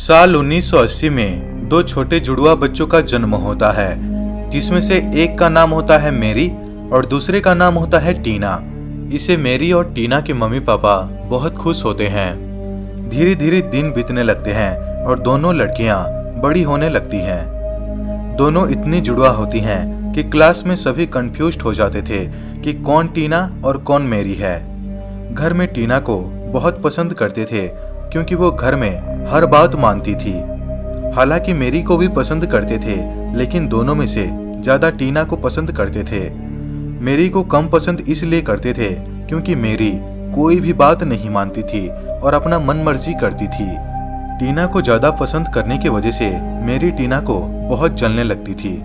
साल 1980 में दो छोटे जुड़वा बच्चों का जन्म होता है, जिसमें से एक का नाम होता है मेरी और दूसरे का नाम होता है टीना। इसे मेरी और टीना के मम्मी पापा बहुत खुश होते हैं। धीरे धीरे दिन बीतने लगते हैं और दोनों लड़कियां बड़ी होने लगती हैं। दोनों इतनी जुड़वा होती हैं कि क्लास में सभी कंफ्यूज्ड हो जाते थे कि कौन टीना और कौन मेरी है। घर में टीना को बहुत पसंद करते थे क्योंकि वो घर में हर बात मानती थी। हालांकि मेरी को भी पसंद करते थे, लेकिन दोनों में से ज्यादा टीना को पसंद करते थे। मेरी को कम पसंद इसलिए करते थे क्योंकि मेरी कोई भी बात नहीं मानती थी और अपना मन मर्जी करती थी। टीना को ज्यादा पसंद करने की वजह से मेरी टीना को बहुत जलने लगती थी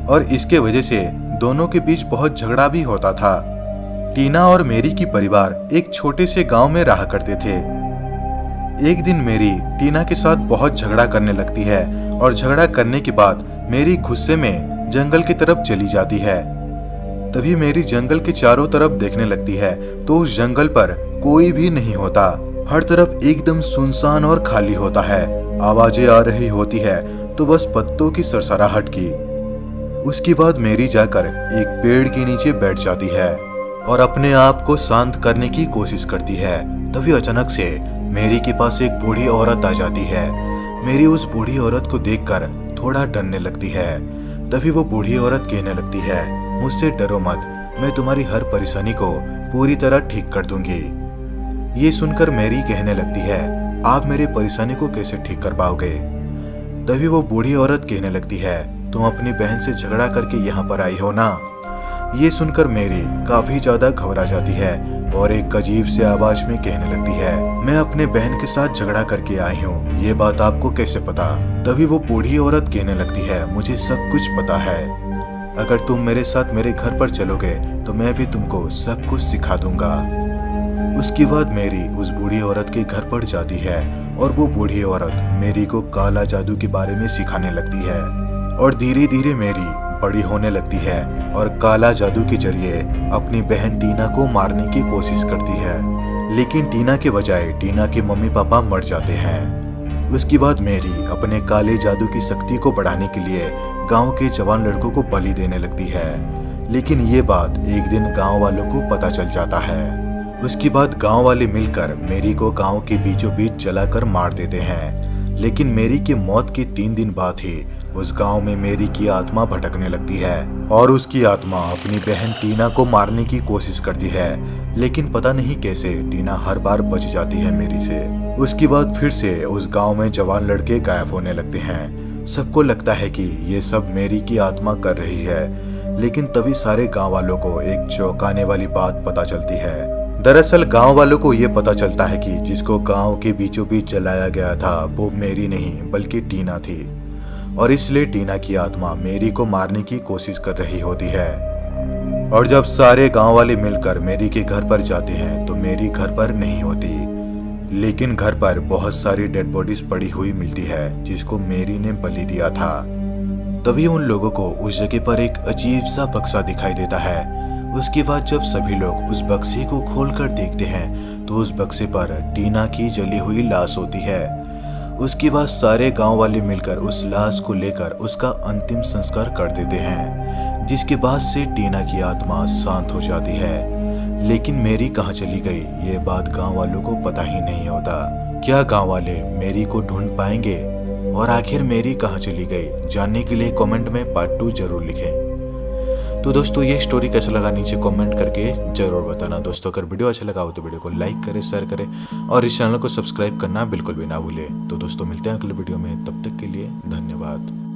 और इसके वजह से दोनों के बीच बहुत झगड़ा भी होता था। टीना और मेरी की परिवार एक छोटे से गांव में रहा करते थे। एक दिन मेरी टीना के साथ बहुत झगड़ा करने लगती है और झगड़ा करने के बाद मेरी गुस्से में जंगल की तरफ चली जाती है। तभी मेरी जंगल के चारों तरफ देखने लगती है तो उस जंगल पर कोई भी नहीं होता। हर तरफ एकदम सुनसान और खाली होता है। आवाजें आ रही होती है तो बस पत्तों की सरसराहट की। उसके बाद मेरी जाकर एक पेड़ के नीचे बैठ जाती है और अपने आप को शांत करने की कोशिश करती है। तभी अचानक से मेरी के पास एक बूढ़ी औरत आ जाती है। मेरी उस बूढ़ी औरत को देखकर थोड़ा डरने लगती है। तभी वो बूढ़ी औरत कहने लगती है, मुझसे डरो मत, मैं तुम्हारी हर परेशानी को पूरी तरह ठीक कर दूंगी। ये सुनकर मेरी कहने लगती है, आप मेरी परेशानी को कैसे ठीक कर पाओगे? तभी वो बूढ़ी औरत कहने लगती है, तुम अपनी बहन से झगड़ा करके यहाँ पर आई हो ना? ये सुनकर मेरी काफी ज्यादा घबरा जाती है और एक अजीब से आवाज में कहने लगती है, मैं अपने बहन के साथ झगड़ा करके आई हूँ, ये बात आपको कैसे पता? तभी वो बूढ़ी औरत कहने लगती है, मुझे सब कुछ पता है। अगर तुम मेरे साथ मेरे घर पर चलोगे तो मैं भी तुमको सब कुछ सिखा दूंगा। उसके बाद मेरी उस बूढ़ी औरत के घर पर जाती है और वो बूढ़ी औरत मेरी को काला जादू के बारे में सिखाने लगती है और धीरे धीरे मेरी बड़ी होने लगती है और काला जादू के जरिए अपनी बहन टीना को मारने की कोशिश करती है। लेकिन टीना के बजाय टीना के मम्मी पापा मर जाते हैं। उसके बाद मेरी अपने काले जादू की शक्ति को बढ़ाने के लिए गांव के जवान लड़कों को बलि देने लगती है। लेकिन ये बात एक दिन गांव वालों को पता चल जाता है। उसके बाद गांव वाले मिलकर मेरी को गांव के बीचों बीच जलाकर मार देते हैं। लेकिन मेरी की मौत के 3 दिन बाद ही उस गांव में मेरी की आत्मा भटकने लगती है और उसकी आत्मा अपनी बहन टीना को मारने की कोशिश करती है। लेकिन पता नहीं कैसे टीना हर बार बच जाती है मेरी से। उसके बाद फिर से उस गांव में जवान लड़के गायब होने लगते हैं। सबको लगता है कि ये सब मेरी की आत्मा कर रही है। लेकिन तभी सारे गाँव वालों को एक चौंकाने वाली बात पता चलती है। दरअसल गांव वालों को ये पता चलता है कि जिसको गांव के बीचों बीच जलाया गया था वो मेरी नहीं बल्कि टीना थी और इसलिए टीना की आत्मा मेरी को मारने की कोशिश कर रही होती है। और जब सारे गांव वाले मिलकर मेरी के घर पर जाते हैं तो मेरी घर पर नहीं होती, लेकिन घर पर बहुत सारी डेड बॉडीज पड़ी हुई मिलती है जिसको मेरी ने बलि दिया था। तभी उन लोगों को उस जगह पर एक अजीब सा बक्सा दिखाई देता है। उसके बाद जब सभी लोग उस बक्से को खोलकर देखते हैं तो उस बक्से पर टीना की जली हुई लाश होती है। उसके बाद सारे गांव वाले मिलकर उस लाश को लेकर उसका अंतिम संस्कार कर देते हैं, जिसके बाद से टीना की आत्मा शांत हो जाती है। लेकिन मेरी कहाँ चली गई ये बात गांव वालों को पता ही नहीं होता। क्या गांव वाले मेरी को ढूंढ पाएंगे और आखिर मेरी कहाँ चली गई? जानने के लिए कमेंट में पार्ट 2 जरूर लिखें। तो दोस्तों ये स्टोरी कैसा लगा नीचे कमेंट करके जरूर बताना। दोस्तों अगर वीडियो अच्छा लगा हो तो वीडियो को लाइक करें, शेयर करें और इस चैनल को सब्सक्राइब करना बिल्कुल भी ना भूलें। तो दोस्तों मिलते हैं अगले वीडियो में, तब तक के लिए धन्यवाद।